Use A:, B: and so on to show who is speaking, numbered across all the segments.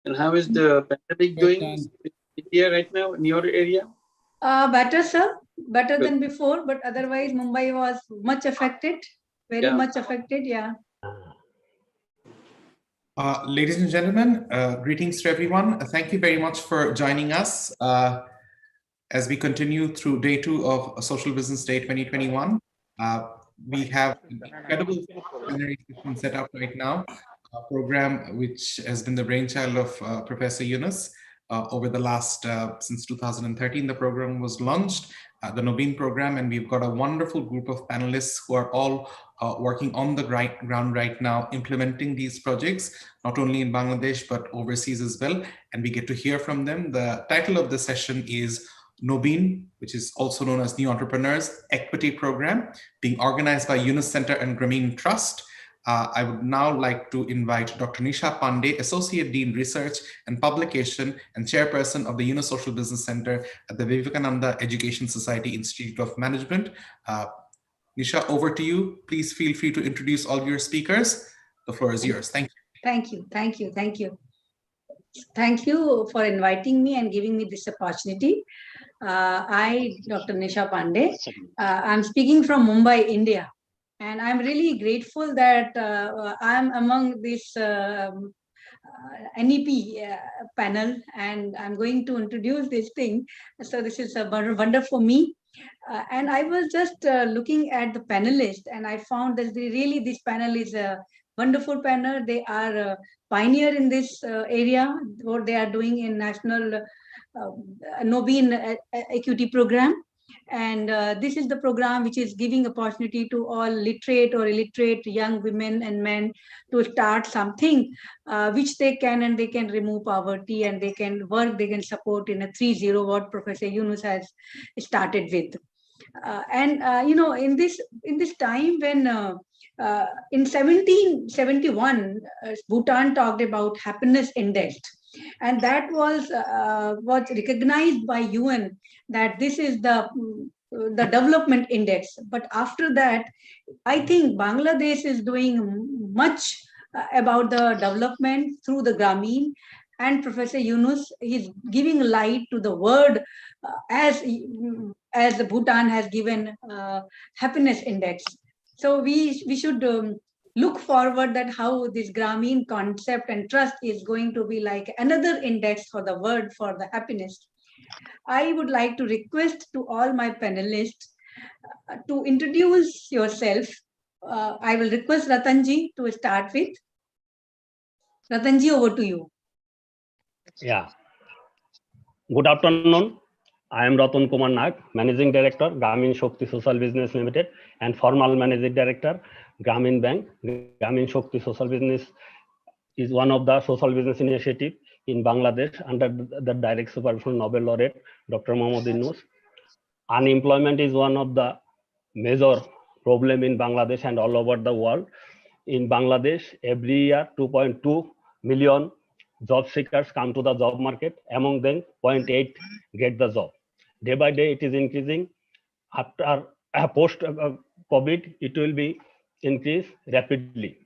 A: And how is the pandemic doing in India right now in your area?
B: Better, sir. Better
A: Good.
B: than before, but otherwise Mumbai was much affected, very much affected. Yeah.
C: Ladies and gentlemen, greetings to everyone. Thank you very much for joining us as we continue through day 2 of Social Business Day 2021. We have an incredible plenary session set up right now, a program which has been the brainchild of Professor Yunus over the last, since 2013, the program was launched, the Nobin program, and we've got a wonderful group of panelists who are all working on the ground right now, implementing these projects, not only in Bangladesh, but overseas as well. And we get to hear from them. The title of the session is Nobin, which is also known as New Entrepreneurs Equity Program, being organized by Yunus Center and Grameen Trust. I would now like to invite Dr. Nisha Pandey, Associate Dean Research and Publication and Chairperson of the Yunus Social Business Center at the Vivekananda Education Society Institute of Management. Nisha, over to you. Please feel free to introduce all your speakers. The floor is yours. Thank you.
B: Thank you. Thank you. Thank you. Thank you for inviting me and giving me this opportunity. I, Dr. Nisha Pandey, I'm speaking from Mumbai, India. And I'm really grateful that I'm among this NEP panel, and I'm going to introduce this thing. So this is a wonder for me. And I was just looking at the panelists, and I found that really this panel is a wonderful panel. They are a pioneer in this area, what they are doing in National Nobin Equity Program. And this is the program which is giving opportunity to all literate or illiterate young women and men to start something which they can, and they can remove poverty, and they can work, they can support in a 3-0 what Professor Yunus has started with. You know, in this time when in 1771 Bhutan talked about happiness index, and that was recognized by UN that this is the development index. But after that, I think Bangladesh is doing much about the development through the Grameen, and Professor Yunus is giving light to the word as Bhutan has given happiness index. So we should look forward that how this Grameen concept and trust is going to be like another index for the word for the happiness. I would like to request to all my panelists to introduce yourself. I will request Ratanji to start with. Ratanji, over to you.
D: Yeah. Good afternoon. I am Ratan Kumar Nag, Managing Director, Grameen Shakti Social Business Limited, and formal Managing Director, Grameen Bank. Grameen Shakti Social Business is one of the social business initiative in Bangladesh under the direct supervision of Nobel laureate Dr. Mohammad Yunus. Unemployment is one of the major problem in Bangladesh and all over the world. In Bangladesh, every year 2.2 million job seekers come to the job market. Among them, 0.8 get the job. Day by day, it is increasing. After post-COVID, it will be increased rapidly.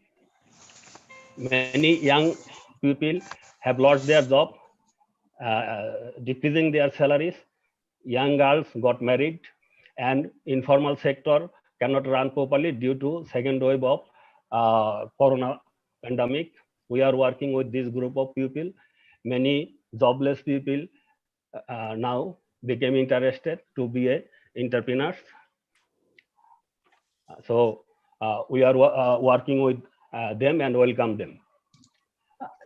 D: Many young people have lost their job, decreasing their salaries. Young girls got married, and informal sector cannot run properly due to second wave of corona pandemic. We are working with this group of people. Many jobless people now became interested to be entrepreneurs. So we are working with them and welcome them.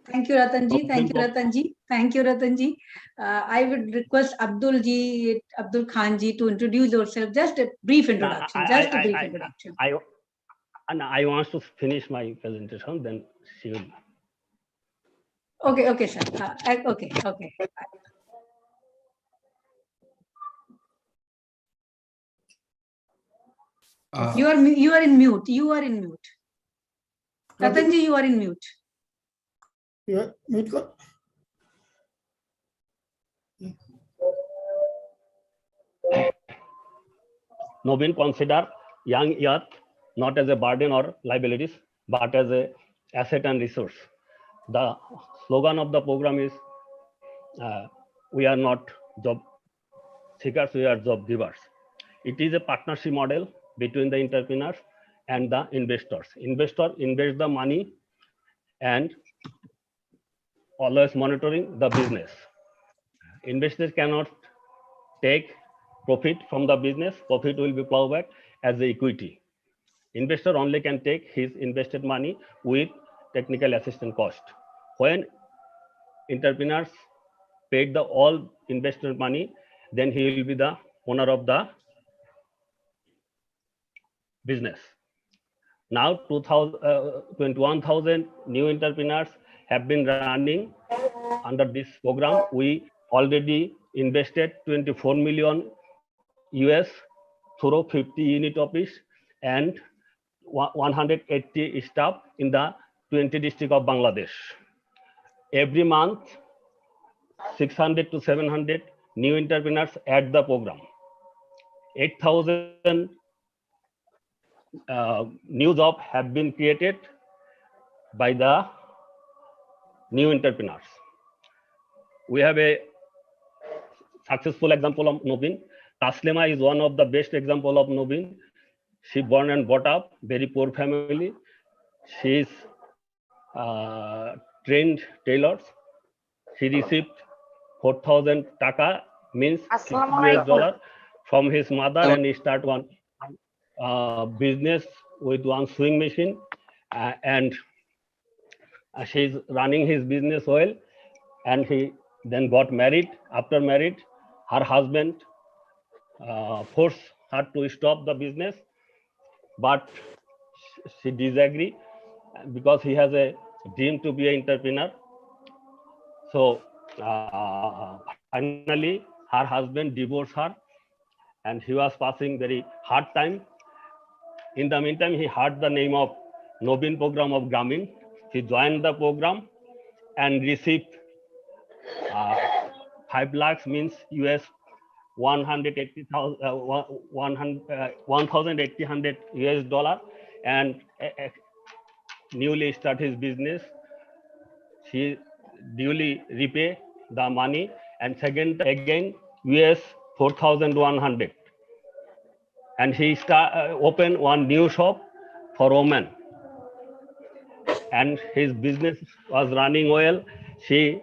B: Thank you, Ratanji. Thank you, Ratanji. Thank you, Ratanji. I would request Abdul Khanji to introduce yourself. Just a brief introduction.
D: I want to finish my presentation, then she will.
B: Okay, sir. Okay. You are in mute. You are in mute. Ratanji, you are in mute.
E: You are mute.
D: Nobin consider young youth not as a burden or liabilities, but as an asset and resource. The slogan of the program is we are not job seekers, we are job givers. It is a partnership model between the entrepreneurs and the investors. Investor invest the money and always monitoring the business. Investors cannot take profit from the business. Profit will be plowed back as the equity. Investor only can take his invested money with technical assistance cost. When entrepreneurs paid the all invested money, then he will be the owner of the business. Now 21,000 new entrepreneurs have been running under this program. We already invested 24 million US through 50 unit office and 180 staff in the 20 district of Bangladesh. Every month, 600 to 700 new entrepreneurs add the program. 8,000 new jobs have been created by the new entrepreneurs. We have a successful example of Nobin. Taslima is one of the best example of Nobin. She born and brought up very poor family. She is trained tailors. She received 4,000 taka, means $50 from his mother, and he start one business with one sewing machine, and she's running his business well, and he then got married. After married, her husband forced her to stop the business, but she disagree because he has a dream to be an entrepreneur. So finally her husband divorced her, and he was passing very hard time. In the meantime, he heard the name of Nobin program of Gramin. He joined the program and received 5 lakhs, means US 1,800 US dollar, and newly start his business. He duly repay the money, and second again US 4,100, and he opened one new shop for women, and his business was running well. She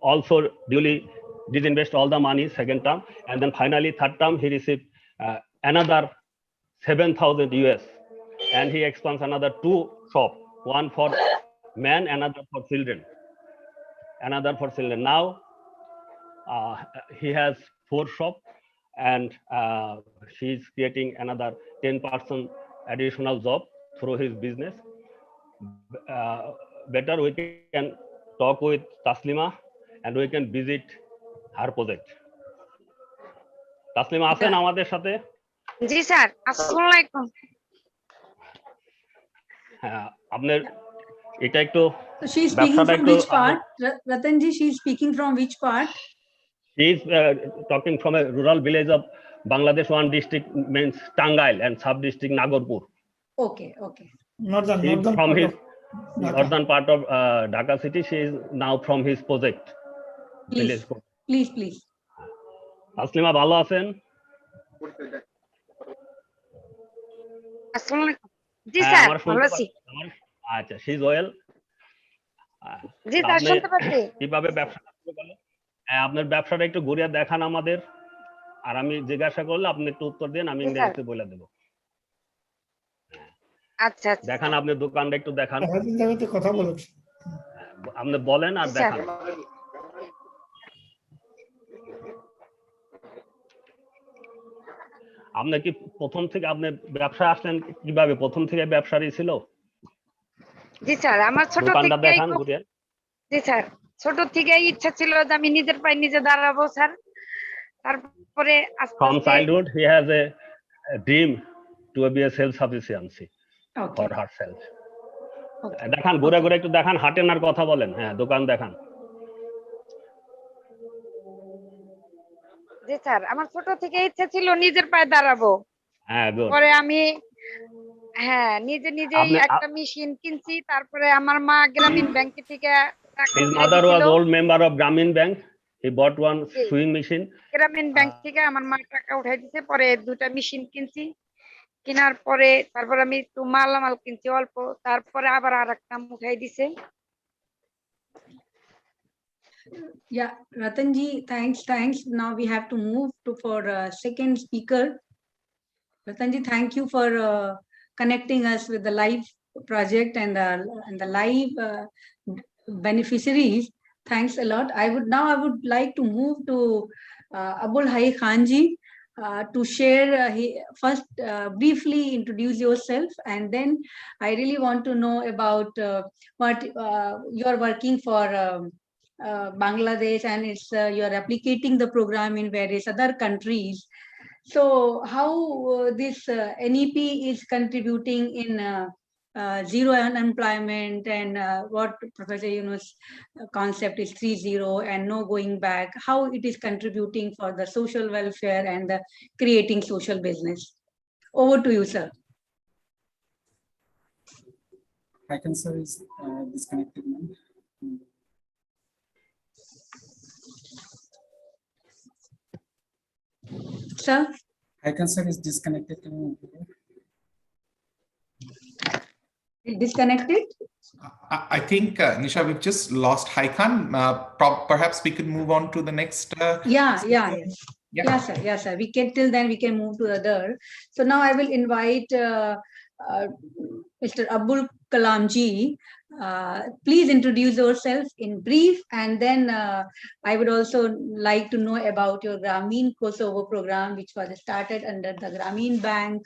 D: also duly disinvest all the money second term, and then finally third term he received another 7,000 US, and he expands another 2 shop, one for men, another for children, Now he has 4 shop, and she's creating another 10% additional job through his business. Better we can talk with Taslima and we can visit her project. Taslima আছেন আমাদের সাথে?
F: জি sir, আসসালামু আলাইকুম।
D: হ্যাঁ, আপনার এটা একটু
B: So she's speaking from which part? Ratanji, she's speaking from which part?
D: She is talking from a rural village of Bangladesh. One district means Tangail and sub-district Nagorpur.
B: Okay.
E: Northern
D: From
E: part
D: his
E: of Dhaka.
D: northern part of Dhaka city. She is now from his project.
B: Please.
D: Taslima ভালো আছেন?
F: আসসালামু আলাইকুম। জি sir, ভালো আছি।
D: আচ্ছা, she is well.
F: G sir, শুনতে পাচ্ছি।
D: কিভাবে ব্যবসা শুরু করলেন? আপনার ব্যবসাটা একটু ঘুরিয়ে দেখান আমাদের, আর আমি জিজ্ঞাসা করলে আপনি একটু উত্তর দেন, আমি ইংরেজিতে বলে দেব।
F: আচ্ছা,
D: দেখান, আপনি দোকানটা একটু দেখান।
E: কথা বলেছি,
D: আপনি বলেন আর দেখান। আপনি কি প্রথম থেকে আপনি ব্যবসা আসলেন কিভাবে? প্রথম থেকে ব্যবসারই ছিল?
F: জি স্যার, আমার ছোট থেকেই জি স্যার, ছোট থেকেই ইচ্ছা ছিল যে আমি নিজের পায়ে নিজে দাঁড়াবো স্যার। তারপরে
D: from childhood he has a dream to be a self sufficiency for herself. দেখান, ঘুরে ঘুরে একটু দেখান, হাঁটেন আর কথা বলেন। হ্যাঁ, দোকান দেখান।
F: জি স্যার, আমার ছোট থেকে ইচ্ছা ছিল নিজের পায়ে দাঁড়াবো।
D: হ্যাঁ,
F: পরে আমি নিজেই একটা মেশিন কিনছি। তারপরে আমার মা গ্রামীণ ব্যাংক থেকে
D: His mother was old member of Grameen Bank. He bought one sewing machine.
F: গ্রামীণ ব্যাংক থেকে আমার মা টাকা উঠাই দিছে, পরে দুটা মেশিন কিনছি, কেনার পরে তারপর আমি একটু মালামাল কিনছি অল্প, তারপরে আবার আরেকটা উঠাই দিছে।
B: Yeah, Ratanji, thanks. Now we have to move to for second speaker. Ratanji, thank you for connecting us with the live project and the live beneficiaries. Thanks a lot. I would like to move to Abul Hai Khanji to share. First, briefly introduce yourself, and then I really want to know about what you are working for Bangladesh, and it's you are replicating the program in various other countries. So, how this NEP is contributing in zero unemployment, and what Professor Yunus concept is 3-0 and no going back, how it is contributing for the social welfare and the creating social business. Over to you, sir.
G: Icon sir is disconnected now.
B: Sir?
G: Icon sir is disconnected.
B: Disconnected?
C: I think, Nisha, we've just lost Haikan. Perhaps we could move on to the next.
B: Yes, sir. We can, till then we can move to the other. So now I will invite Mr. Abul Kalamji. Please introduce yourself in brief, and then I would also like to know about your Grameen Kosovo program, which was started under the Grameen Bank.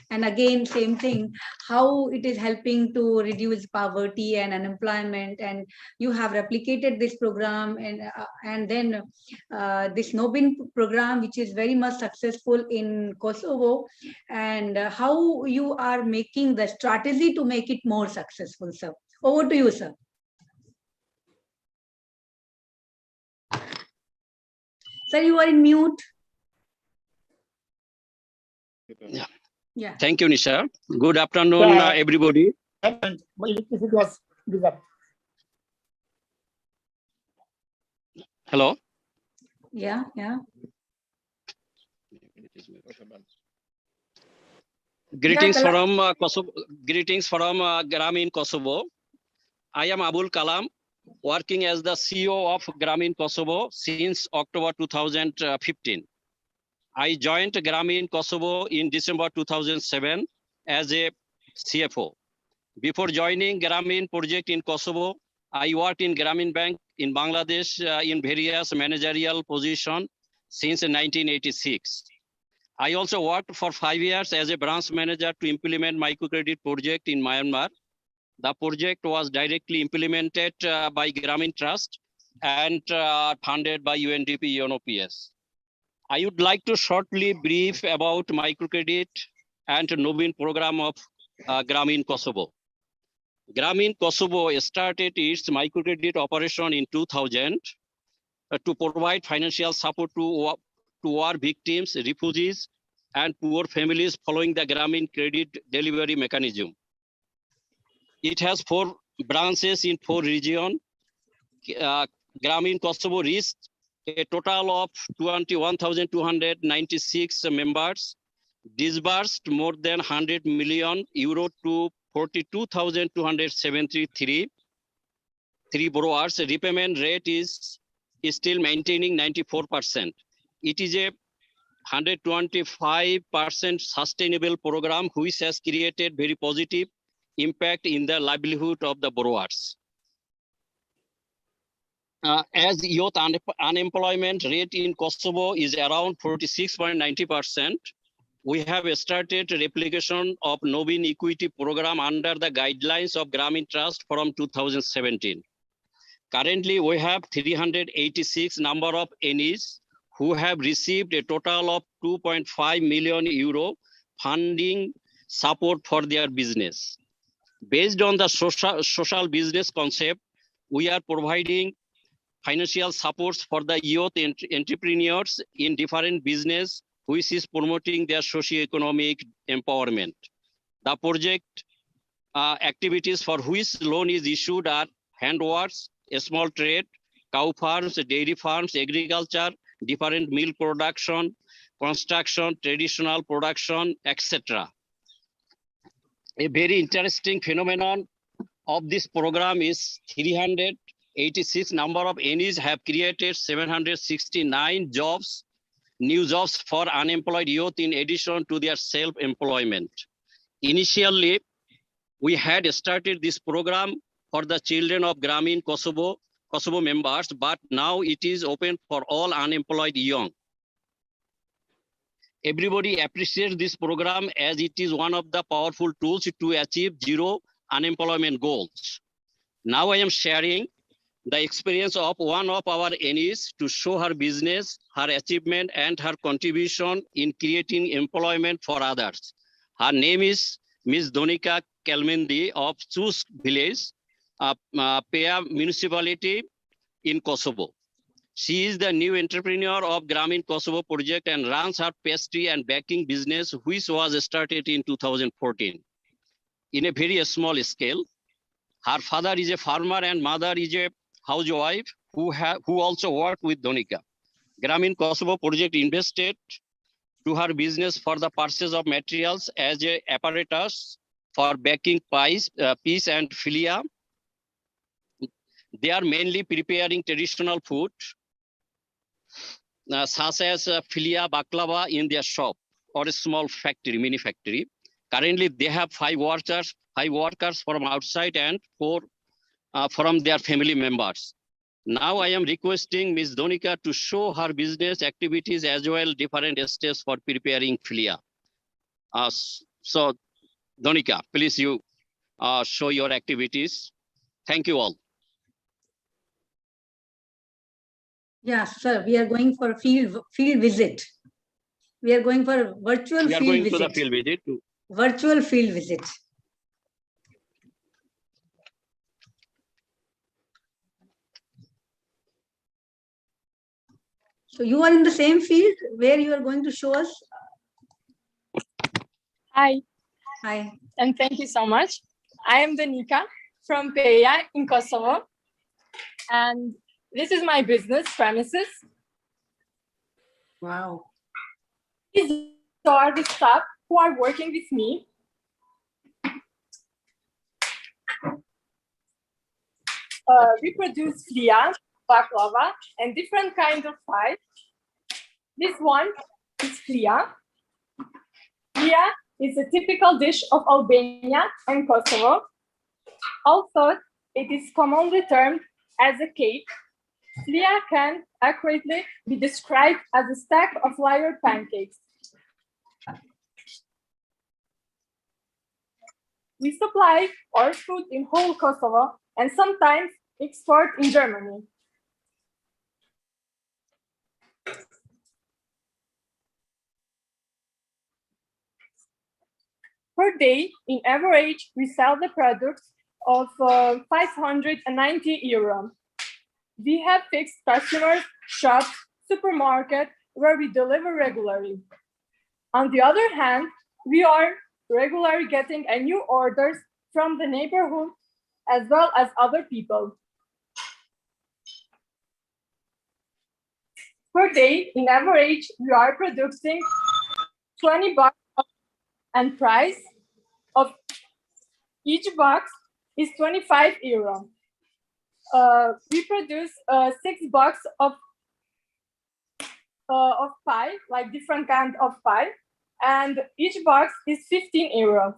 B: And again, same thing, how it is helping to reduce poverty and unemployment. And you have replicated this program, and then this Nobin program, which is very much successful in Kosovo, and how you are making the strategy to make it more successful, sir. Over to you, sir. Sir, you are in mute. Yeah.
H: Thank you, Nisha. Good afternoon, everybody.
E: Electricity was disappeared.
H: Hello.
B: Yeah.
H: Greetings from Kosovo. Greetings from Grameen Kosovo. I am Abul Kalam, working as the CEO of Grameen Kosovo since October 2015. I joined Grameen Kosovo in December 2007 as a CFO. Before joining Grameen project in Kosovo, I worked in Grameen Bank in Bangladesh in various managerial positions since 1986. I also worked for 5 years as a branch manager to implement microcredit project in Myanmar. The project was directly implemented by Grameen Trust and funded by UNDP UNOPS. I would like to shortly brief about microcredit and Nobin program of Grameen Kosovo. Grameen Kosovo started its microcredit operation in 2000 to provide financial support to war victims, refugees, and poor families following the Grameen credit delivery mechanism. It has 4 branches in 4 regions. Grameen Kosovo reached a total of 21,296 members, disbursed more than 100 million euro to 42,273 borrowers. Repayment rate is still maintaining 94%. It is a 125% sustainable program which has created very positive impact in the livelihood of the borrowers. As youth unemployment rate in Kosovo is around 46.90%, we have started replication of Nobin equity program under the guidelines of Grameen Trust from 2017. Currently, we have 386 number of NEs who have received a total of 2.5 million euro funding support for their business. Based on the social business concept, we are providing financial supports for the youth entrepreneurs in different business, which is promoting their socio-economic empowerment. The project activities for which loan is issued are handworks, small trade, cow farms, dairy farms, agriculture, different milk production, construction, traditional production, etc. A very interesting phenomenon of this program is 386 number of NEs have created 769 jobs, new jobs for unemployed youth in addition to their self-employment. Initially, we had started this program for the children of Gramin Kosovo members, but now it is open for all unemployed young. Everybody appreciates this program as it is one of the powerful tools to achieve zero unemployment goals. Now I am sharing the experience of one of our NEs to show her business, her achievement, and her contribution in creating employment for others. Her name is Ms. Donika Kelmendi of Chus village, Pea municipality in Kosovo. She is the new entrepreneur of Gramin Kosovo project and runs her pastry and baking business, which was started in 2014 in a very small scale. Her father is a farmer and mother is a housewife who also worked with Donika. Gramin Kosovo project invested to her business for the purchase of materials as a apparatus for baking pies, peas and filia. They are mainly preparing traditional food such as filia baklava in their shop or a small factory, mini factory. Currently, they have 5 workers from outside and 4 from their family members. Now I am requesting Ms. Donika to show her business activities as well different steps for preparing filia. So Donika, please you show your activities. Thank you all.
B: Yes, sir. We are going for a field visit. We are going for a virtual field visit. We are going to the field visit. Virtual field visit. So you are in the same field where you are going to show us?
I: Hi.
B: Hi.
I: And thank you so much. I am Donika from Pea in Kosovo. And this is my business premises.
B: Wow.
I: These are the staff who are working with me. We produce filia, baklava, and different kinds of pie. This one is filia. Filia is a typical dish of Albania and Kosovo. Also, it is commonly termed as a cake. Filia can accurately be described as a stack of layered pancakes. We supply our food in whole Kosovo and sometimes export in Germany. Per day, in average, we sell the products of 590 euro. We have fixed customers, shops, supermarket, where we deliver regularly. On the other hand, we are regularly getting new orders from the neighborhood as well as other people. Per day, in average, we are producing 20 boxes and price of each box is 25 euro. We produce 6 boxes of pie, like different kind of pie, and each box is 15 euros.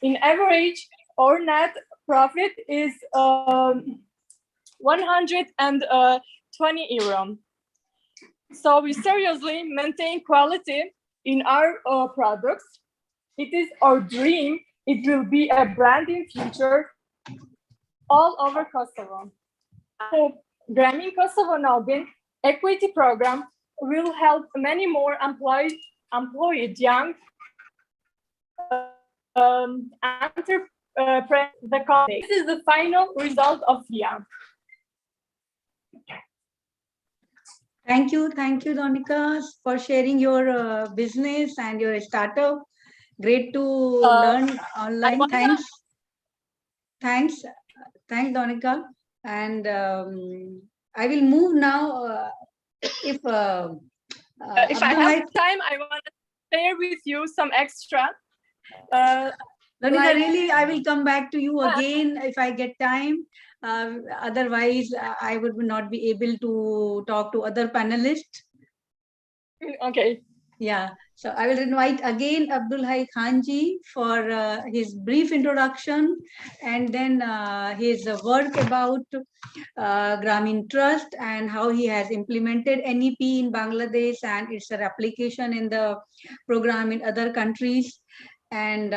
I: In average, our net profit is 120 euro. So we seriously maintain quality in our products. It is our dream. It will be a brand in future all over Kosovo. I hope Gramin Kosovo Nobin equity program will help many more employed young entrepreneurs. This is the final result of FIA.
B: Thank you, Donika, for sharing your business and your startup. Great to learn online. Thanks, Donika. And I will move now. If
I: if I
B: Abdul
I: have time, I want to share with you some extra.
B: Lanika, really, I will come back to you again if I get time. Otherwise, I would not be able to talk to other panelists.
I: Okay.
B: Yeah, so I will invite again Abdul Hai Khanji for his brief introduction and then his work about Grameen Trust and how he has implemented NEP in Bangladesh and its replication in the program in other countries. And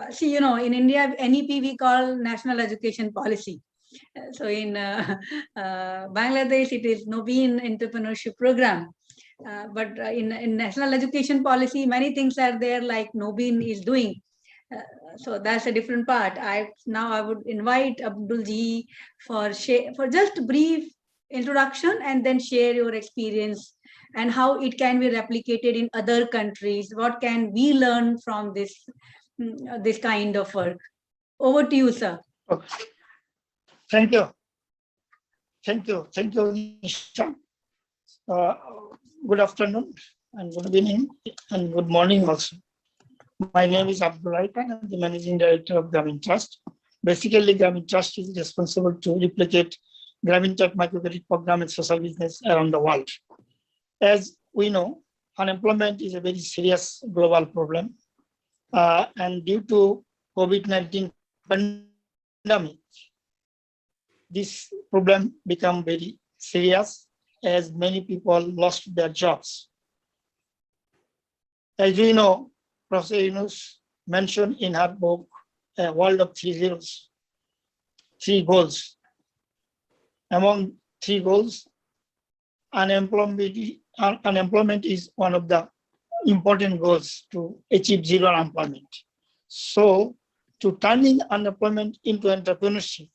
B: see, in India, NEP we call National Education Policy. So in Bangladesh, it is Nobin Entrepreneurship Program. But in national education policy, many things are there like Nobin is doing. So that's a different part. Now I would invite Abdul Ji for just a brief introduction and then share your experience and how it can be replicated in other countries. What can we learn from this kind of work? Over to you, sir.
E: Okay. Thank you. Thank you. Thank you, Nisha. Good afternoon and good evening and good morning also. My name is Abdul Khan. I'm the Managing Director of Grameen Trust. Basically, Grameen Trust is responsible to replicate Grameen Tech microcredit program in social business around the world. As we know, unemployment is a very serious global problem. And due to COVID-19 pandemic, this problem became very serious as many people lost their jobs. As we know, Professor Yunus mentioned in her book, A World of Three Zeros, 3 goals. Among 3 goals, unemployment is one of the important goals to achieve zero unemployment. So to turning unemployment into entrepreneurship,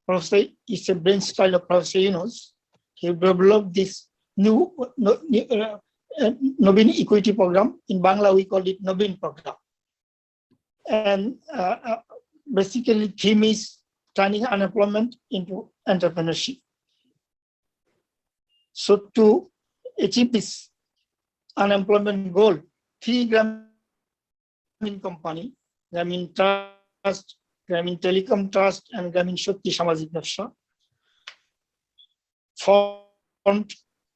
E: Professor is a brainchild of Professor Yunus. He developed this new Nobin equity program. In Bangla, we call it Nobin program. And basically, theme is turning unemployment into entrepreneurship. So to achieve this unemployment goal, 3 Grameen company, Grameen Trust, Grameen Telecom Trust, and Grameen Shakti Samajik Byabsa formed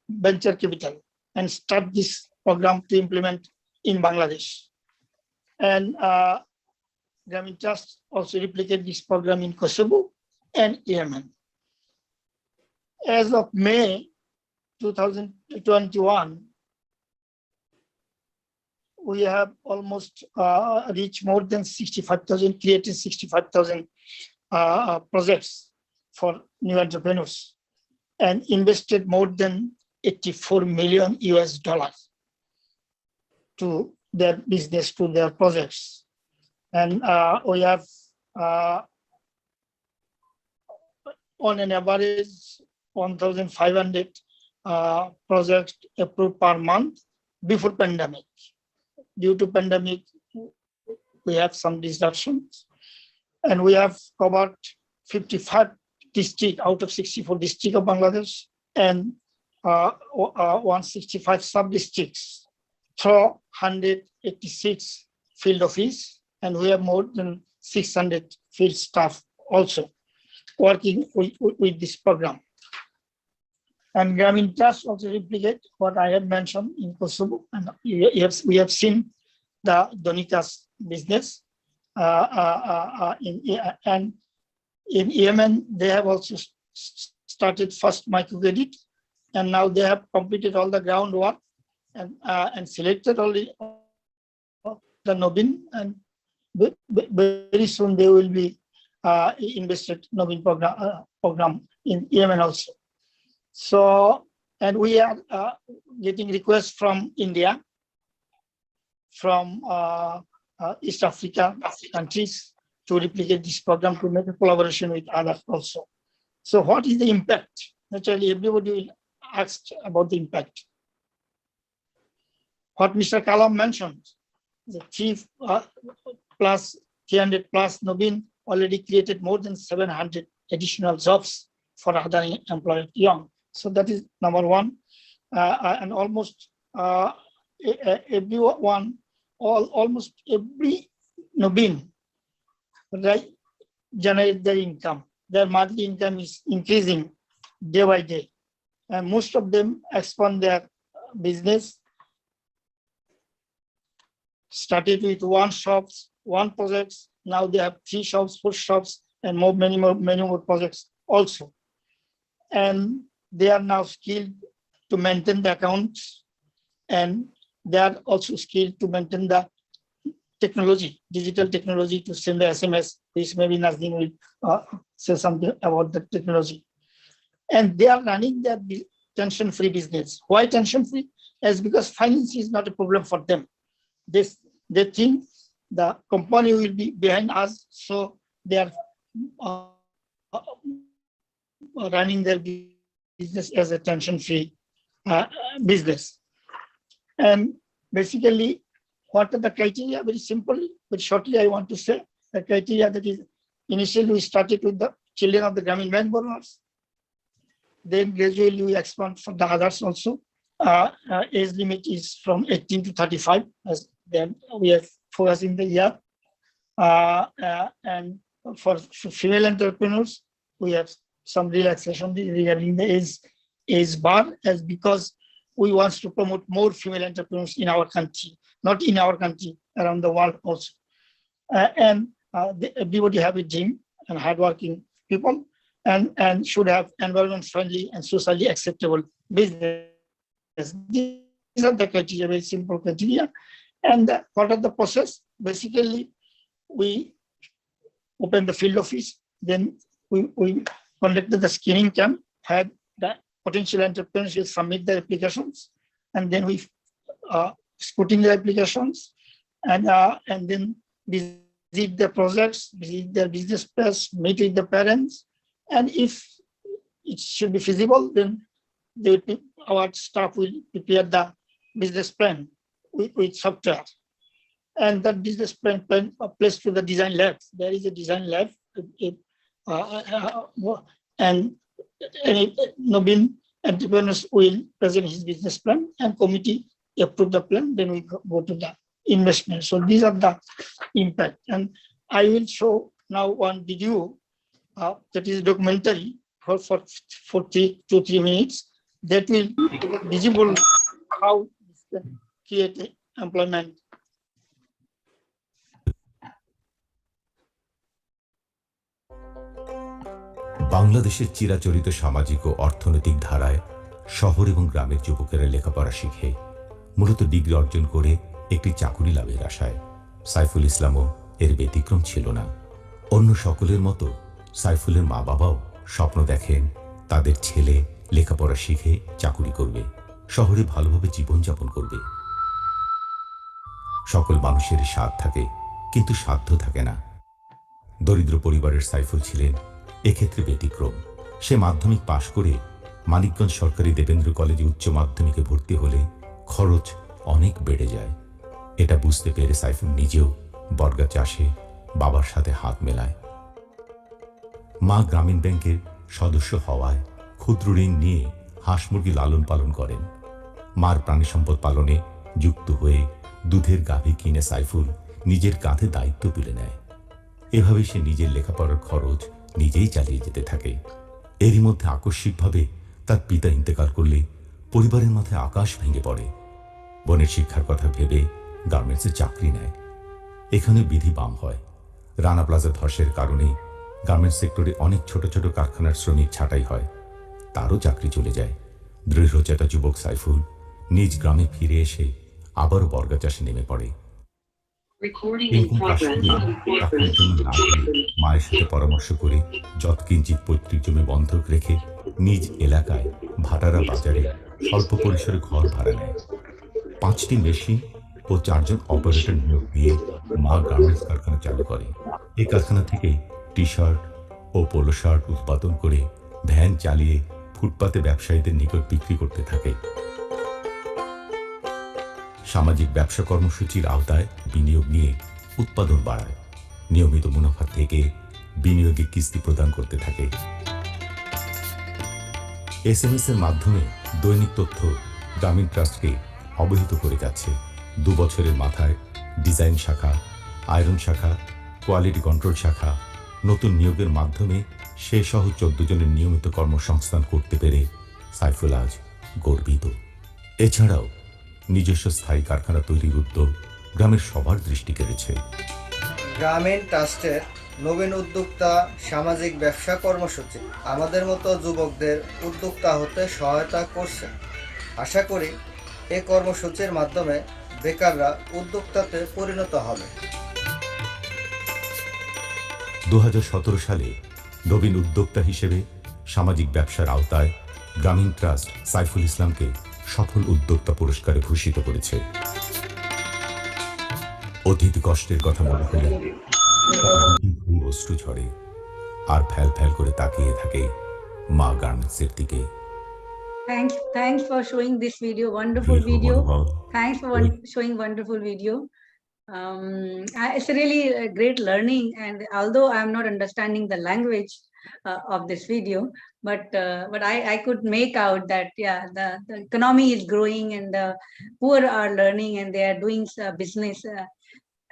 E: venture capital and start this program to implement in Bangladesh. And Grameen Trust also replicate this program in Kosovo and Yemen. As of May 2021, we have almost reached more than 65,000, created 65,000 projects for new entrepreneurs and invested more than $84 million to their business, to their projects. And we have on an average 1,500 projects approved per month before pandemic. Due to pandemic, we have some disruptions, and we have covered 55 districts out of 64 districts of Bangladesh and 165 sub-districts through 186 field office, and we have more than 600 field staff also working with this program. And Grameen Trust also replicate what I had mentioned in Kosovo, and we have seen the Donika's business. And in Yemen, they have also started first microcredit, and now they have completed all the groundwork and selected only the Nobin, and very soon they will be invested Nobin program in Yemen also. So, and we are getting requests from India, from East Africa countries to replicate this program, to make a collaboration with others also. So what is the impact? Naturally, everybody will ask about the impact. What Mr. Kalam mentioned, the 300 plus Nobin already created more than 700 additional jobs for other employers young. So that is number one. And almost everyone, almost every Nobin, right, generate their income. Their monthly income is increasing day by day. And most of them expand their business. Started with one shops, one projects. Now they have 3 shops, 4 shops, and many more projects also. And they are now skilled to maintain the accounts, and they are also skilled to maintain the technology, digital technology, to send the SMS, which maybe Nazdin will say something about the technology. And they are running their tension-free business. Why tension-free? As because finance is not a problem for them. They think the company will be behind us, so they are running their business as a tension-free business. And basically, what are the criteria? Very simple, but shortly I want to say the criteria that is initially we started with the children of the Grameen Bank borrowers. Then gradually we expand for the others also. Age limit is from 18 to 35, as then we are focusing the year. And for female entrepreneurs, we have some relaxation regarding the age bar, as because we want to promote more female entrepreneurs in our country, not in our country, around the world also. Everybody have a dream and hardworking people, and should have environment friendly and socially acceptable business. These are the criteria, very simple criteria. And part of the process, basically, we open the field office, then we conducted the screening camp, had the potential entrepreneurs will submit their applications, and then we scrutinize the applications, and then visit the projects, visit their business place, meet with the parents, and if it should be feasible, then our staff will prepare the business plan with software, and that business plan placed to the design lab. There is a design lab, and Nobin entrepreneurs will present his business plan, and committee approve the plan. Then we go to the investment. So these are the impact. And I will show now one video that is documentary for 2-3 minutes that will visible how this can create employment.
J: বাংলাদেশের চিরাচরিত সামাজিক ও অর্থনৈতিক ধারায় শহর এবং গ্রামের যুবকেরা লেখাপড়া শিখে মূলত ডিগ্রি অর্জন করে একটি চাকুরি লাভের আশায়। সাইফুল ইসলামও এর ব্যতিক্রম ছিল না। অন্য সকলের মতো সাইফুলের মা বাবাও স্বপ্ন দেখেন তাদের ছেলে লেখাপড়া শিখে চাকুরি করবে, শহরে ভালোভাবে জীবনযাপন করবে। সকল মানুষের স্বাদ থাকে, কিন্তু সাধ্য থাকে না। দরিদ্র পরিবারের সাইফুল ছিলেন এক্ষেত্রে ব্যতিক্রম। সে মাধ্যমিক পাশ করে মানিকগঞ্জ সরকারি দেবেন্দ্র কলেজে উচ্চ মাধ্যমিকে ভর্তি হলে খরচ অনেক বেড়ে যায়। এটা বুঝতে পেরে সাইফুল নিজেও বর্গা চাষে বাবার সাথে হাত মেলায়। মা গ্রামীণ ব্যাংকের সদস্য হওয়ায় ক্ষুদ্র ঋণ নিয়ে হাঁস মুরগি লালন পালন করেন। মার প্রাণী সম্পদ পালনে যুক্ত হয়ে দুধের গাভী কিনে সাইফুল নিজের কাঁধে দায়িত্ব তুলে নেয়। এভাবে সে নিজের লেখাপড়ার খরচ নিজেই চালিয়ে যেতে থাকে। এরই মধ্যে আকস্মিকভাবে তার পিতা ইন্তেকাল করলে পরিবারের মাথায় আকাশ ভেঙে পড়ে। বোনের শিক্ষার কথা ভেবে গার্মেন্টসে চাকরি নেয়। এখানে বিধি বাম হয়। রানা প্লাজা ধসের কারণে গার্মেন্টস সেক্টরে অনেক ছোট ছোট কারখানার শ্রমিক ছাঁটাই হয়। তারও চাকরি চলে যায়। দৃঢ়চেতা যুবক সাইফুল নিজ গ্রামে ফিরে এসে আবারও বর্গা চাষে নেমে পড়ে। মায়ের সাথে পরামর্শ করে যৎকিঞ্চিৎ পৈতৃক জমি বন্ধক রেখে নিজ এলাকায় ভাটারা বাজারে স্বল্প পরিসরে ঘর ভাড়া নেয়। 5টি মেশিন ও 4 জন অপারেটর নিয়োগ দিয়ে মা গার্মেন্টস কারখানা চালু করে। এই কারখানা থেকে টি শার্ট ও পোলো শার্ট উৎপাদন করে ভ্যান চালিয়ে ফুটপাতে ব্যবসায়ীদের নিকট বিক্রি করতে থাকে। সামাজিক ব্যবসা কর্মসূচির আওতায় বিনিয়োগ নিয়ে উৎপাদন বাড়ায়। নিয়মিত মুনাফা থেকে বিনিয়োগের কিস্তি প্রদান করতে থাকে। এসএমএস এর মাধ্যমে দৈনিক তথ্য গ্রামীণ ট্রাস্টকে অবহিত করে যাচ্ছে। 2 বছরের মাথায় ডিজাইন শাখা, আয়রন শাখা, কোয়ালিটি কন্ট্রোল শাখা নতুন নিয়োগের মাধ্যমে সে সহ 14 জনের নিয়মিত কর্মসংস্থান করতে পেরে সাইফুল আজ গর্বিত। এছাড়াও নিজস্ব স্থায়ী কারখানা তৈরির উদ্যোগ গ্রামের সবার দৃষ্টি কেড়েছে।
K: গ্রামীণ ট্রাস্টের নবীন উদ্যোক্তা সামাজিক ব্যবসা কর্মসূচি আমাদের মতো যুবকদের উদ্যোক্তা হতে সহায়তা করছে। আশা করি এই কর্মসূচির মাধ্যমে বেকাররা উদ্যোক্তাতে পরিণত হবে।
J: 2017 সালে নবীন উদ্যোক্তা হিসেবে সামাজিক ব্যবসার আওতায় গ্রামীণ ট্রাস্ট সাইফুল ইসলামকে সফল উদ্যোক্তা পুরস্কারে ভূষিত করেছে। অতীত কষ্টের কথা মনে হলে অশ্রু ঝরে আর ফ্যাল ফ্যাল করে তাকিয়ে থাকে মা গার্মেন্টসের দিকে।
B: Thanks for showing this video, wonderful video. Thanks for showing wonderful video. It's really a great learning, and although I'm not understanding the language of this video, but I could make out that the economy is growing and the poor are learning and they are doing business,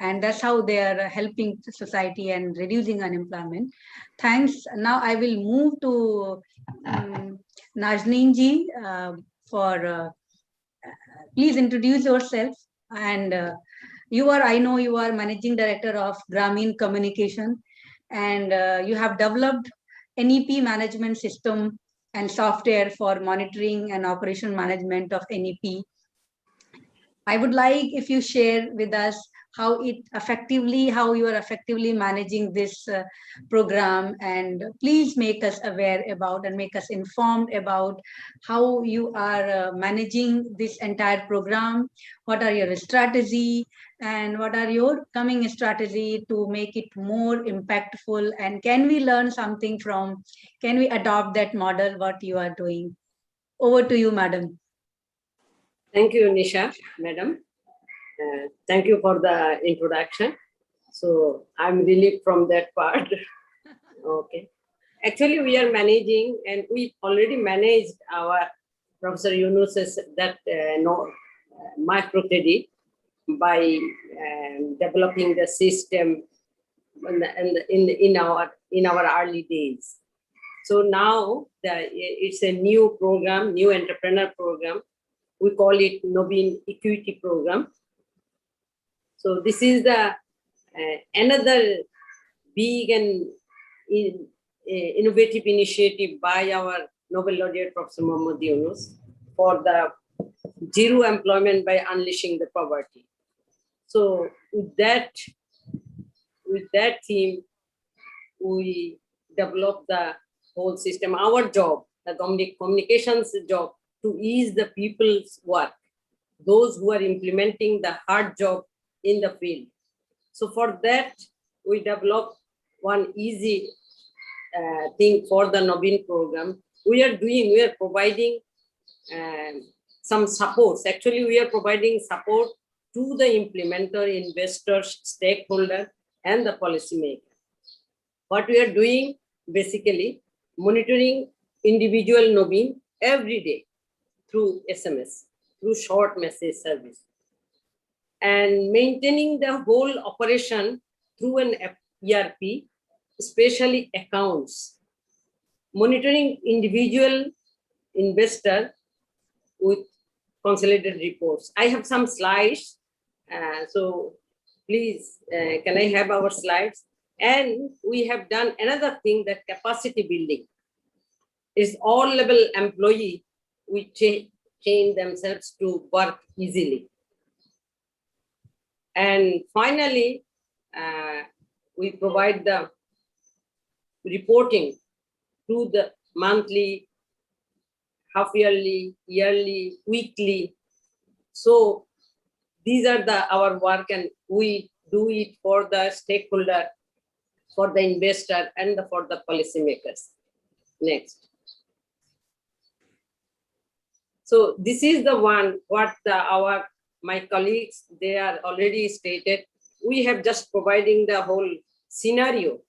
B: and that's how they are helping society and reducing unemployment. Thanks. Now I will move to Nazneen ji for please introduce yourself, and I know you are Managing Director of Grameen Communication, and you have developed NEP management system and software for monitoring and operation management of NEP. I would like if you share with us how you are effectively managing this program, and please make us aware about and make us informed about how you are managing this entire program. What are your strategy and what are your coming strategy to make it more impactful, and can we learn something can we adopt that model what you are doing? Over to you, madam.
L: Thank you, Nisha, madam. Thank you for the introduction. So I'm relieved from that part. Okay. Actually, we are managing, and we already managed our Professor Yunus's that microcredit by developing the system in our early days. So now it's a new program, new entrepreneur program. We call it Nobin Equity Program. So this is the another big and innovative initiative by our Nobel laureate Professor Muhammad Yunus for the zero employment by unleashing the poverty. So with that theme, we developed the whole system. Our job, the communications job, to ease the people's work, those who are implementing the hard job in the field. So for that, we developed one easy thing for the Nobin program. We are providing some supports. Actually, we are providing support to the implementer, investors, stakeholder, and the policymaker. What we are doing, basically, monitoring individual Nobin every day through SMS, through short message service, and maintaining the whole operation through an ERP, especially accounts, monitoring individual investor with consolidated reports. I have some slides, so please, can I have our slides? And we have done another thing, that capacity building is all level employee, we train themselves to work easily. And finally, we provide the reporting through the monthly, half-yearly, yearly, weekly. So these are our work, and we do it for the stakeholder, for the investor, and for the policymakers. Next. So this is the one what my colleagues, they are already stated. We have just providing the whole scenario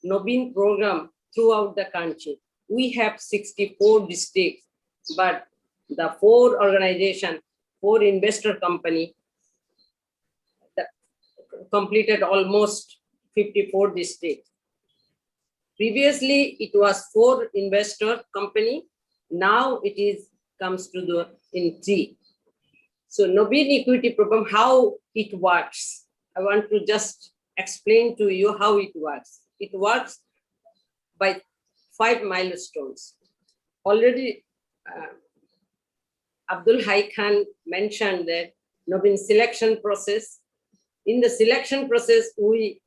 L: Nobin program throughout the country. We have 64 districts, but the 4 organization, 4 investor company that completed almost 54 districts. Previously, it was 4 investor company. Now it is comes to the in 3. So Nobin equity program, how it works. I want to just explain to you how it works. It works by 5 milestones. Already Abdul Hai Khan mentioned that Nobin selection process. In the selection process, we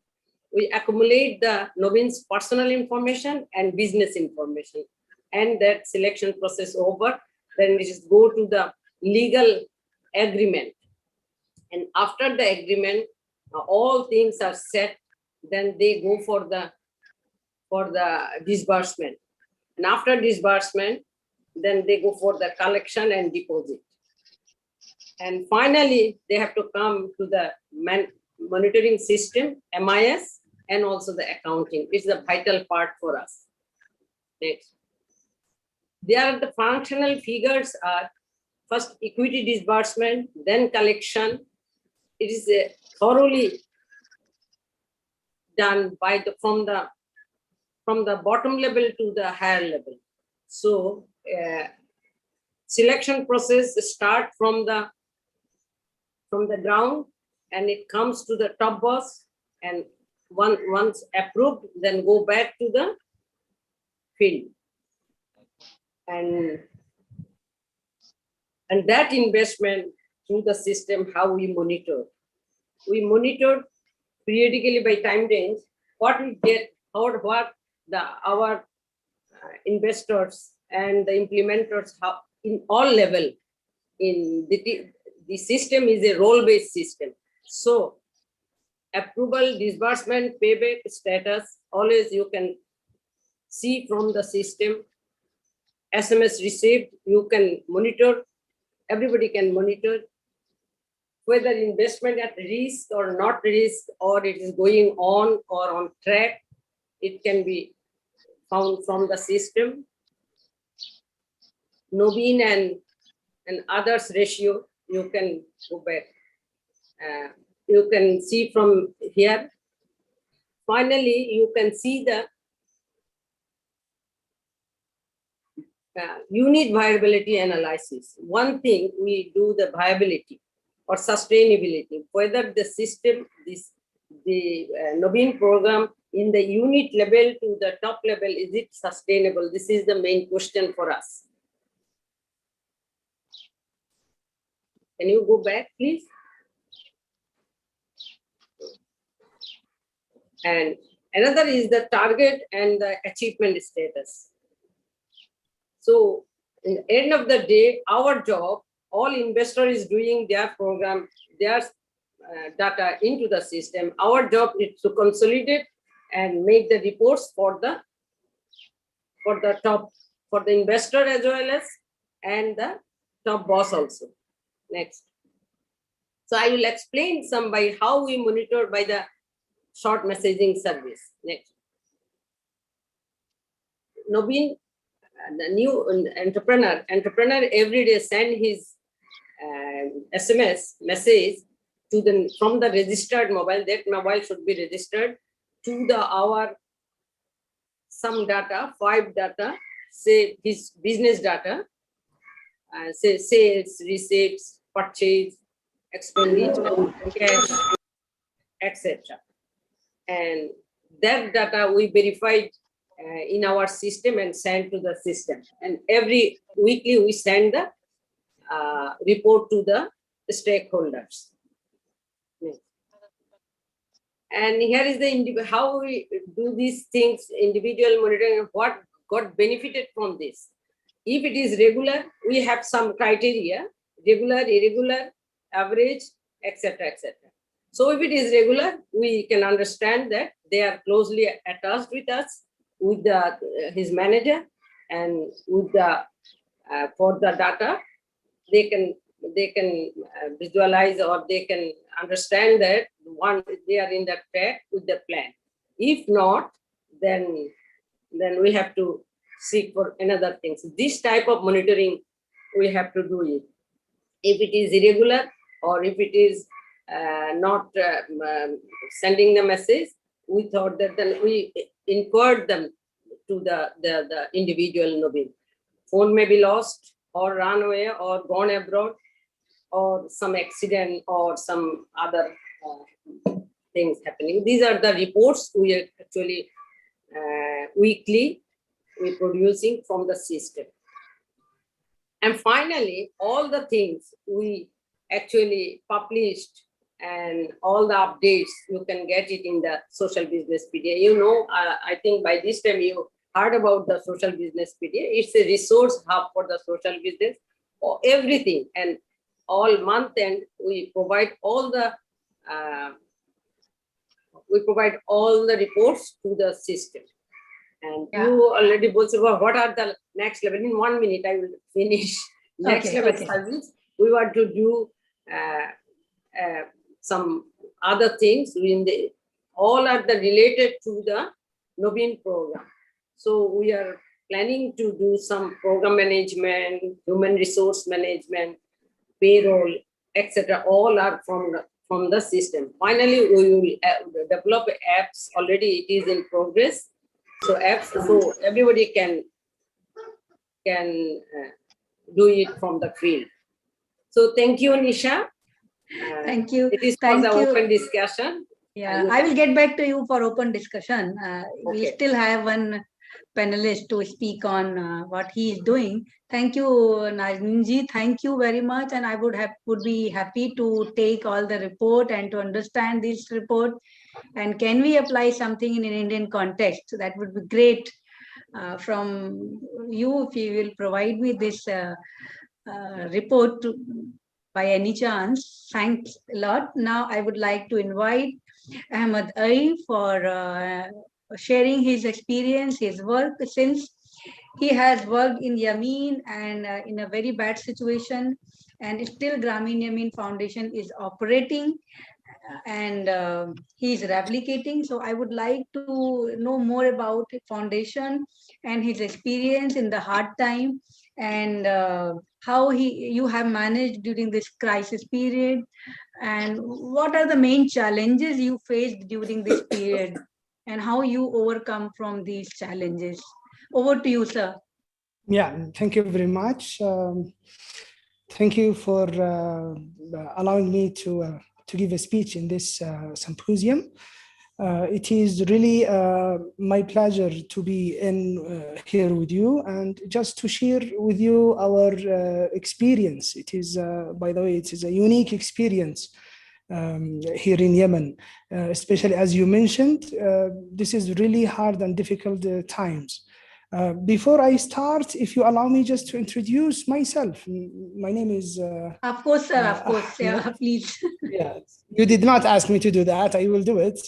L: accumulate the Nobin's personal information and business information. And that selection process over, then we just go to the legal agreement. And after the agreement, all things are set, then they go for the disbursement. And after disbursement, then they go for the collection and deposit. And finally, they have to come to the monitoring system, MIS, and also the accounting. It's the vital part for us. Next. There, the functional figures are first equity disbursement, then collection. It is thoroughly done by from the bottom level to the higher level. So selection process start from the ground, and it comes to the top boss, and once approved, then go back to the field. And that investment through the system, how we monitor. We monitor periodically by time range what we get, what our investors and the implementers have in all level. In the system is a role-based system. So approval, disbursement, payback status, always you can see from the system. SMS received, you can monitor, everybody can monitor whether investment at risk or not risk, or it is going on or on track. It can be found from the system. Nobin and others ratio, you can go back. You can see from here. Finally, you can see the unit viability analysis. One thing we do the viability or sustainability, whether the system, the Nobin program in the unit level to the top level, is it sustainable? This is the main question for us. Can you go back, please? And another is the target and the achievement status. So in the end of the day, our job, all investor is doing their program, their data into the system. Our job is to consolidate and make the reports for the top, for the investor as well as and the top boss also. Next. So I will explain some by how we monitor by the short messaging service. Next. Nobin, the new entrepreneur every day send his SMS message to from the registered mobile. That mobile should be registered to our some data, 5 data, say his business data, say sales, receipts, purchase, expenditure, cash, etc. And that data we verified in our system and send to the system. And every weekly we send the report to the stakeholders. And here is the how we do these things, individual monitoring, what got benefited from this. If it is regular, we have some criteria, regular, irregular, average, etc., etc. So if it is regular, we can understand that they are closely attached with us, with his manager, and with for the data, they can visualize, or they can understand that they are in the track with the plan. If not, then we have to seek for another things. This type of monitoring, we have to do it. If it is irregular or if it is not sending the message, we thought that then we inquired them to the individual Nobin. Phone may be lost or run away or gone abroad or some accident or some other things happening. These are the reports we are actually weekly we're producing from the system. And finally, all the things we actually published and all the updates, you can get it in the social business PDA. You know, I think by this time you heard about the social business PDA. It's a resource hub for the social business or everything. And all month end, we provide all the reports to the system. And you already both said, well, what are the next level? In 1 minute, I will finish. Next level service. We want to do some other things. All are related to the Nobin program. So we are planning to do some program management, human resource management, payroll, etc. All are from the system. Finally, we will develop apps. Already it is in progress. So apps, so everybody can do it from the field. So thank you, Nisha.
B: Thank you.
L: It is for the open discussion.
B: Yeah, I will get back to you for open discussion. We still have one panelist to speak on what he is doing. Thank you, Najminji. Thank you very much. And I would be happy to take all the report and to understand this report. And can we apply something in an Indian context? That would be great from you if you will provide me this report by any chance. Thanks a lot. Now I would like to invite Ahmed Ai for sharing his experience, his work, since he has worked in Yamin and in a very bad situation, and still Grameen Yamin Foundation is operating and he is replicating. So I would like to know more about the foundation and his experience in the hard time and how you have managed during this crisis period and what are the main challenges you faced during this period and how you overcome from these challenges. Over to you, sir.
M: Yeah, thank you very much. Thank you for allowing me to give a speech in this symposium. It is really my pleasure to be here with you and just to share with you our experience. It is, by the way, it is a unique experience here in Yemen, especially as you mentioned, this is really hard and difficult times. Before I start, if you allow me just to introduce myself. My name is...
B: of course, sir, of course, yeah, please.
M: Yeah, you did not ask me to do that, I will do it.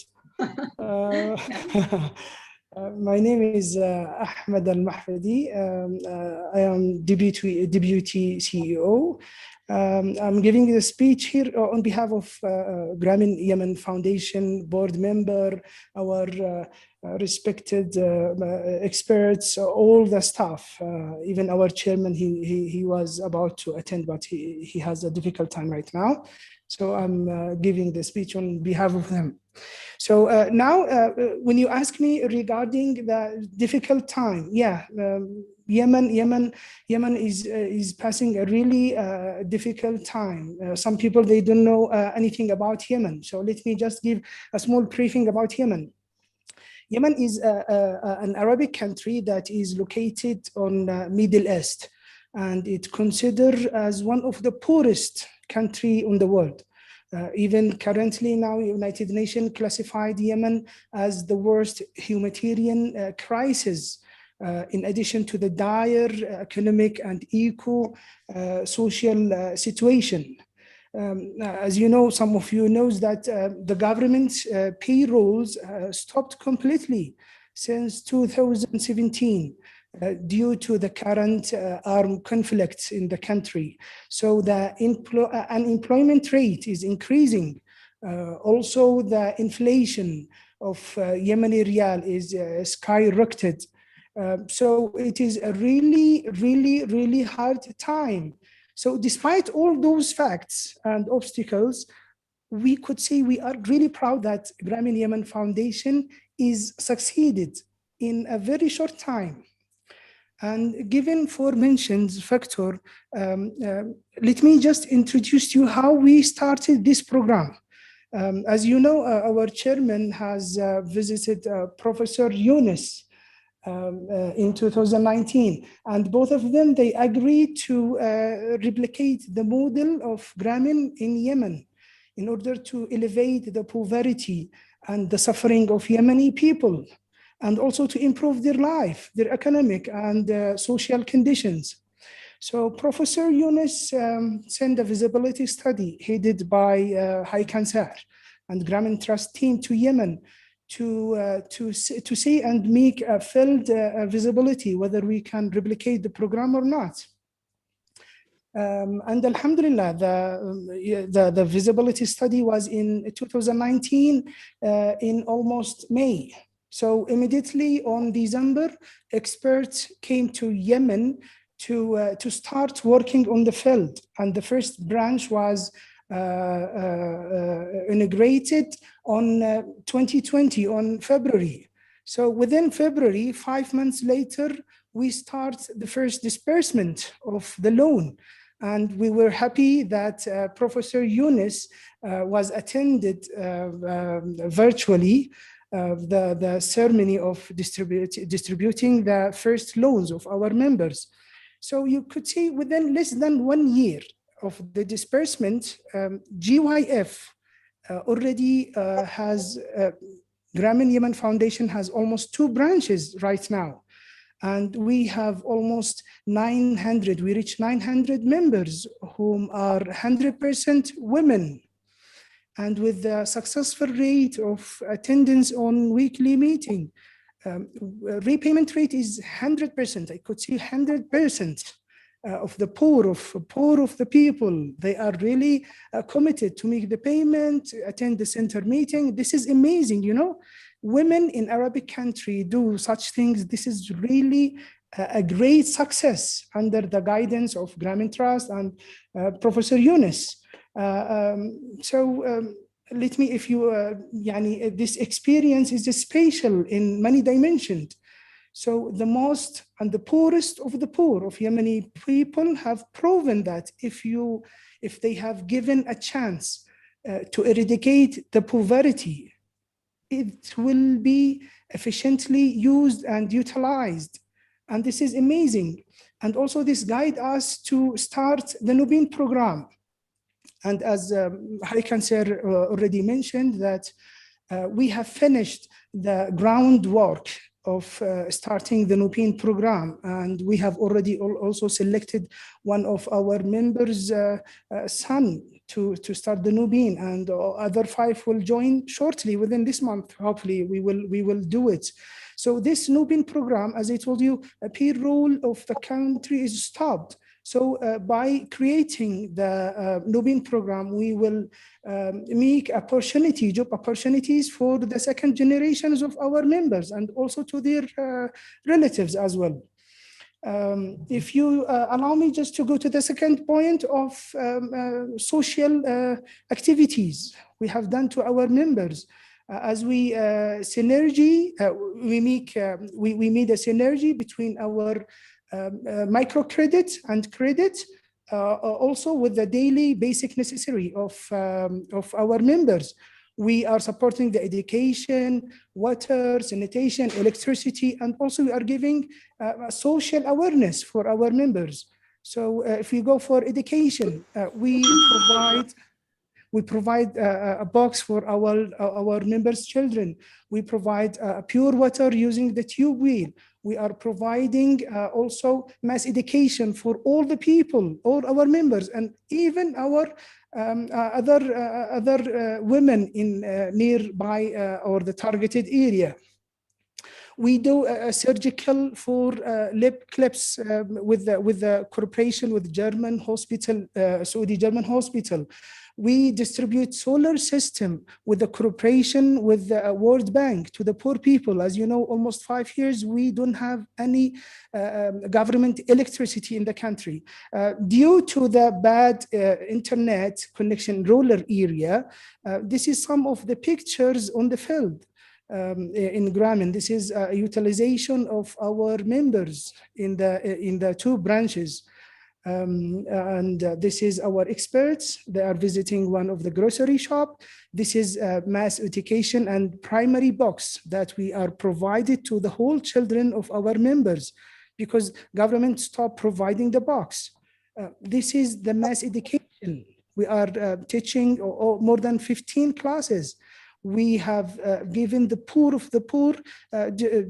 M: My name is Ahmed Al-Mahfadi. I am Deputy CEO. I'm giving a speech here on behalf of Grameen Yemen Foundation board member, our respected experts, all the staff, even our chairman, he was about to attend, but he has a difficult time right now. So I'm giving the speech on behalf of them. So now, when you ask me regarding the difficult time, yeah, Yemen is passing a really difficult time. Some people, they don't know anything about Yemen. So let me just give a small briefing about Yemen. Yemen is an Arabic country that is located on Middle East, and it's considered as one of the poorest country in the world. Even currently now, United Nations classified Yemen as the worst humanitarian crisis, in addition to the dire economic and eco-social situation. As you know, some of you knows that the government's payrolls stopped completely since 2017 due to the current armed conflicts in the country. So the unemployment rate is increasing. Also, the inflation of Yemeni riyal is skyrocketed. So it is a really hard time. So despite all those facts and obstacles, we could say we are really proud that Grameen Yemen Foundation is succeeded in a very short time. And given forementioned factor, let me just introduce you how we started this program. As you know, our chairman has visited Professor Yunus in 2019, and both of them, they agreed to replicate the model of Grameen in Yemen in order to elevate the poverty and the suffering of Yemeni people, and also to improve their life, their economic and social conditions. So Professor Yunus sent a visibility study headed by High Cancer and Grameen Trust team to Yemen to see and make a field visibility, whether we can replicate the program or not. And Alhamdulillah, the visibility study was in 2019 in almost May. So immediately on December, experts came to Yemen to start working on the field. And the first branch was integrated on 2020, on February. So within February, 5 months later, we start the first disbursement of the loan. And we were happy that Professor Yunus was attended virtually the ceremony of distributing the first loans of our members. So you could see within less than 1 year of the disbursement, GYF already has, Grameen Yemen Foundation has almost 2 branches right now. And we have almost 900, we reach 900 members whom are 100% women. And with the successful rate of attendance on weekly meeting, repayment rate is 100%. I could see 100% of the poor of the people. They are really committed to make the payment, attend the center meeting. This is amazing, you know. Women in Arabic country do such things. This is really a great success under the guidance of Grameen Trust and Professor Yunus. Let me, if you, this experience is special in many dimensions. So the most and the poorest of the poor of Yemeni people have proven that if they have given a chance to eradicate the poverty, it will be efficiently used and utilized. And this is amazing. And also this guide us to start the Nobin program. And as High Cancer already mentioned, that we have finished the groundwork of starting the Nobin program. And we have already also selected one of our members' son to start the Nobin, and other 5 will join shortly within this month. Hopefully we will do it. So this Nobin program, as I told you, a payroll of the country is stopped. So by creating the Nobin program, we will make job opportunities for the second generations of our members and also to their relatives as well. If you allow me just to go to the second point of social activities we have done to our members. As we synergy, we made a synergy between our microcredit and credit, also with the daily basic necessary of our members. We are supporting the education, water, sanitation, electricity, and also we are giving social awareness for our members. So if you go for education, we provide a box for our members' children. We provide pure water using the tube wheel. We are providing also mass education for all the people, all our members, and even our other women in nearby or the targeted area. We do a surgical for lip clips with the cooperation with German hospital, Saudi German hospital. We distribute solar system with the cooperation with the World Bank to the poor people. As you know, almost 5 years, we don't have any government electricity in the country. Due to the bad internet connection rural area, this is some of the pictures on the field in Grameen. This is a utilization of our members in the 2 branches. This is our experts. They are visiting one of the grocery shop. This is mass education and primary box that we are provided to the whole children of our members, because government stopped providing the box. This is the mass education. We are teaching more than 15 classes. We have given the poor of the poor,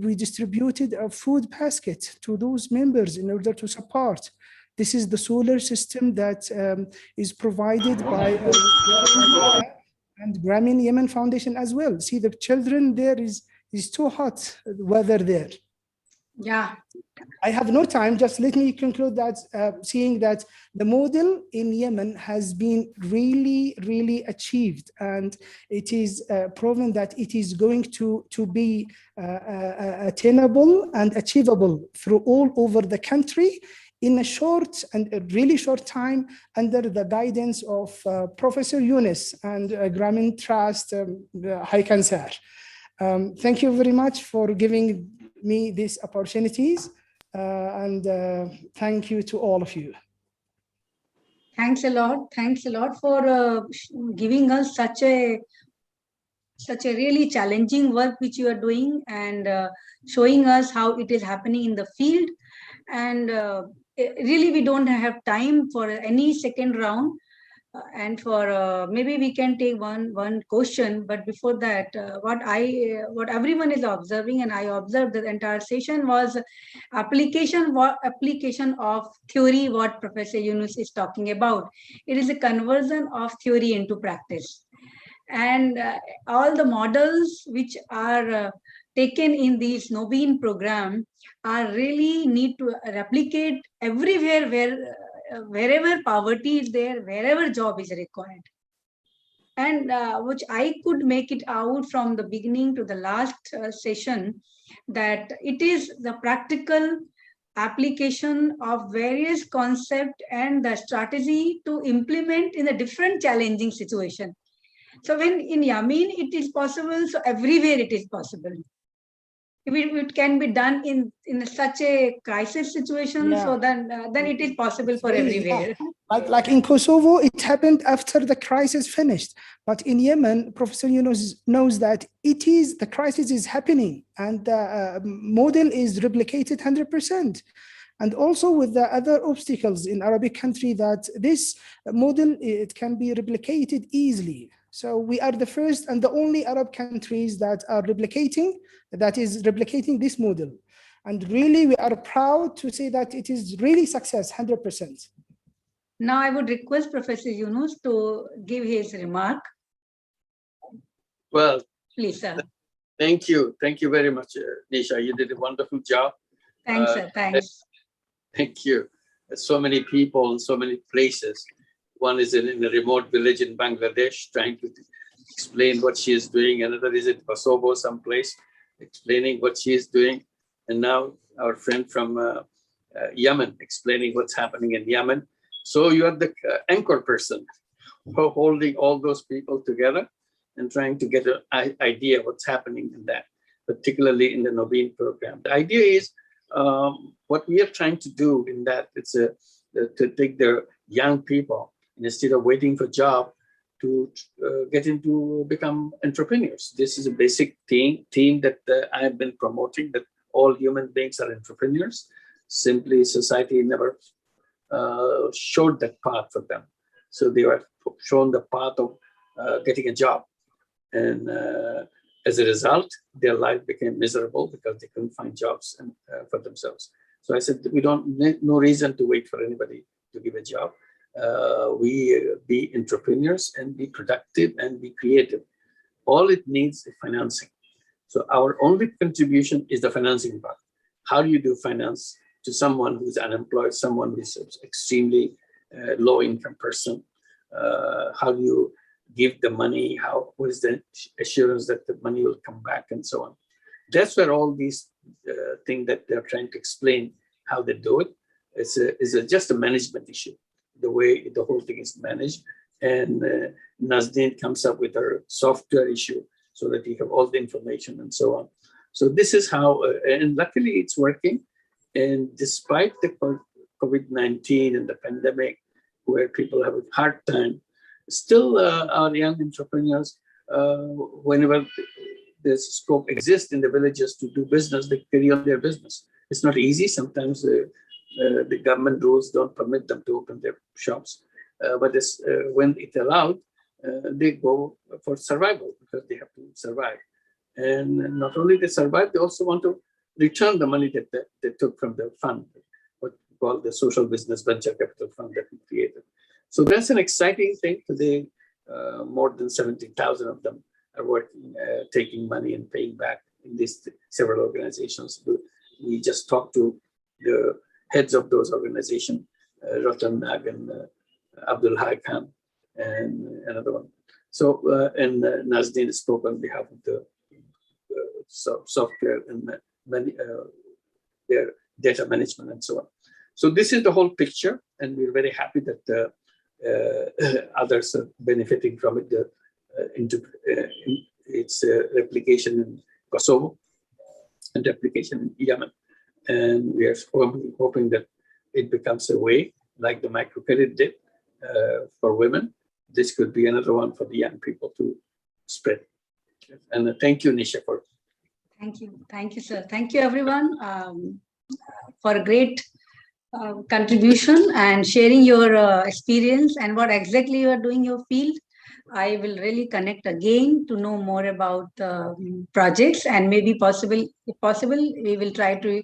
M: we distributed a food basket to those members in order to support. This is the solar system that is provided by and Grameen Yemen Foundation as well. See, the children there is too hot weather there.
B: Yeah.
M: I have no time, just let me conclude that seeing that the model in Yemen has been really achieved, and it is proven that it is going to be attainable and achievable through all over the country in a short and a really short time under the guidance of Professor Yunus and Grameen Trust High Cancer. Thank you very much for giving me these opportunities, and thank you to all of you.
B: Thanks a lot. Thanks a lot for giving us such a really challenging work which you are doing, and showing us how it is happening in the field. And really, we don't have time for any second round. And for maybe we can take one question, but before that, what everyone is observing, and I observed the entire session, was application of theory. What Professor Yunus is talking about, it is a conversion of theory into practice, and all the models which are taken in these Nobin program are really need to replicate everywhere wherever poverty is there, wherever job is required. And which I could make it out from the beginning to the last session, that it is the practical application of various concepts and the strategy to implement in a different challenging situation. So when in Yemen it is possible, so everywhere it is possible. If it can be done in such a crisis situation,
M: Yeah.
B: so then it is possible for everywhere.
M: Like in Kosovo, it happened after the crisis finished. But in Yemen, Professor Yunus knows that the crisis is happening, and the model is replicated 100%. And also with the other obstacles in Arabic country, that this model, it can be replicated easily. So we are the first and the only Arab countries that are replicating this model. And really, we are proud to say that it is really success, 100%.
B: Now I would request Professor Yunus to give his remark.
A: Well,
B: please, sir.
A: Thank you. Thank you very much, Nisha. You did a wonderful job.
B: Thanks, sir. Thanks.
A: Thank you. There's so many people in so many places. One is in a remote village in Bangladesh trying to explain what she is doing. Another is in Kosovo, someplace, explaining what she is doing. And now our friend from Yemen explaining what's happening in Yemen. So you are the anchor person holding all those people together and trying to get an idea what's happening in that, particularly in the Nobin program. The idea is what we are trying to do in that, it's to take the young people, and instead of waiting for job, to get into become entrepreneurs. This is a basic theme that I have been promoting, that all human beings are entrepreneurs. Simply society never showed that path for them. So they were shown the path of getting a job. And as a result, their life became miserable because they couldn't find jobs for themselves. So I said, we no reason to wait for anybody to give a job. We be entrepreneurs and be productive and be creative. All it needs is financing. So our only contribution is the financing part. How do you do finance to someone who's unemployed, someone who's extremely low income person? How do you give the money? What is the assurance that the money will come back and so on? That's where all these things that they're trying to explain how they do it. It's just a management issue, the way the whole thing is managed. And Nazdeen comes up with her software issue so that you have all the information and so on. So this is how, and luckily it's working. And despite the COVID-19 and the pandemic, where people have a hard time, still our young entrepreneurs, whenever this scope exists in the villages to do business, they carry on their business. It's not easy. Sometimes the government rules don't permit them to open their shops. But when it's allowed, they go for survival because they have to survive. And not only they survive, they also want to return the money that they took from the fund, what we call the social business venture capital fund that we created. So that's an exciting thing. Today, more than 70,000 of them are working, taking money and paying back in these several organizations. We just talked to the heads of those organizations, Ratan Nag and Abdul Hai Khan and another one. So, and Nazdeen spoke on behalf of the software and their data management and so on. So this is the whole picture, and we're very happy that others are benefiting from it. Its replication in Kosovo and replication in Yemen. And we are hoping that it becomes a way, like the microcredit did for women. This could be another one for the young people to spread. And thank you, Nisha, for.
B: Thank you, sir. Thank you, everyone, for a great contribution and sharing your experience and what exactly you are doing in your field. I will really connect again to know more about projects, and maybe if possible, we will try to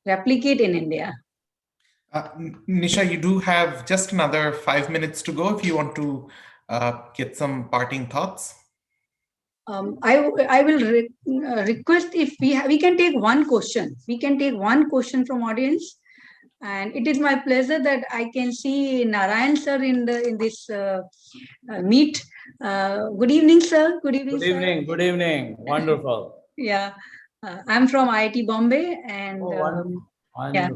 B: replicate in India.
C: Nisha, you do have just another 5 minutes to go if you want to get some parting thoughts.
B: I will request if we can take one question. We can take one question from audience. And it is my pleasure that I can see Narayan sir in this meet. Good evening, sir. Good evening, sir.
N: Good evening. Good evening. Wonderful.
B: Yeah, I'm from IIT Bombay, and
N: wonderful.
B: Yeah.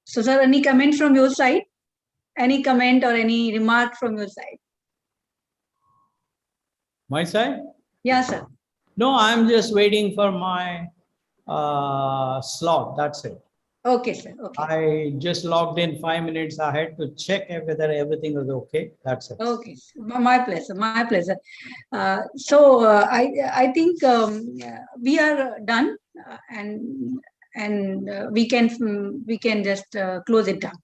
B: So, sir, any comment from your side? Any comment or any remark from your side?
N: My side?
B: Yeah, sir.
N: No, I'm just waiting for my slot. That's it.
B: Okay, sir. Okay.
N: I just logged in 5 minutes ahead to check whether everything was okay. That's it.
B: Okay, my pleasure. My pleasure. So I think we are done, and we can just close it down.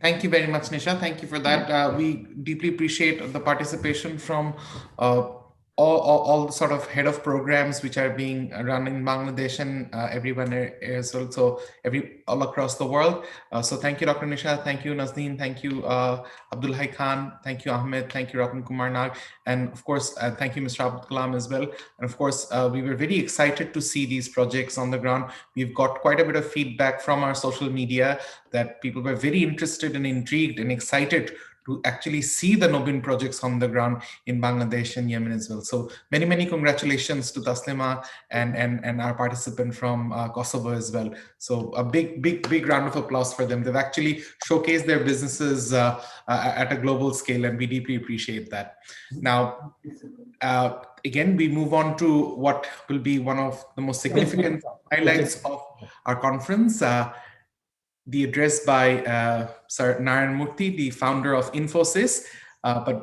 C: Thank you very much, Nisha. Thank you for that. We deeply appreciate the participation from all the sort of head of programs which are being run in Bangladesh and everyone is also all across the world. So thank you, Dr. Nisha. Thank you, Nazdeen. Thank you, Abdul Hai Khan. Thank you, Ahmed. Thank you, Ratan Kumar Nag. And of course, thank you, Mr. Abdul Kalam as well. And of course, we were very excited to see these projects on the ground. We've got quite a bit of feedback from our social media that people were very interested and intrigued and excited to actually see the Nobin projects on the ground in Bangladesh and Yemen as well. So many, many congratulations to Taslima and our participant from Kosovo as well. So a big round of applause for them. They've actually showcased their businesses at a global scale, and we deeply appreciate that. Now, again, we move on to what will be one of the most significant highlights of our conference. The address by Sir Narayan Murthy, the founder of Infosys. But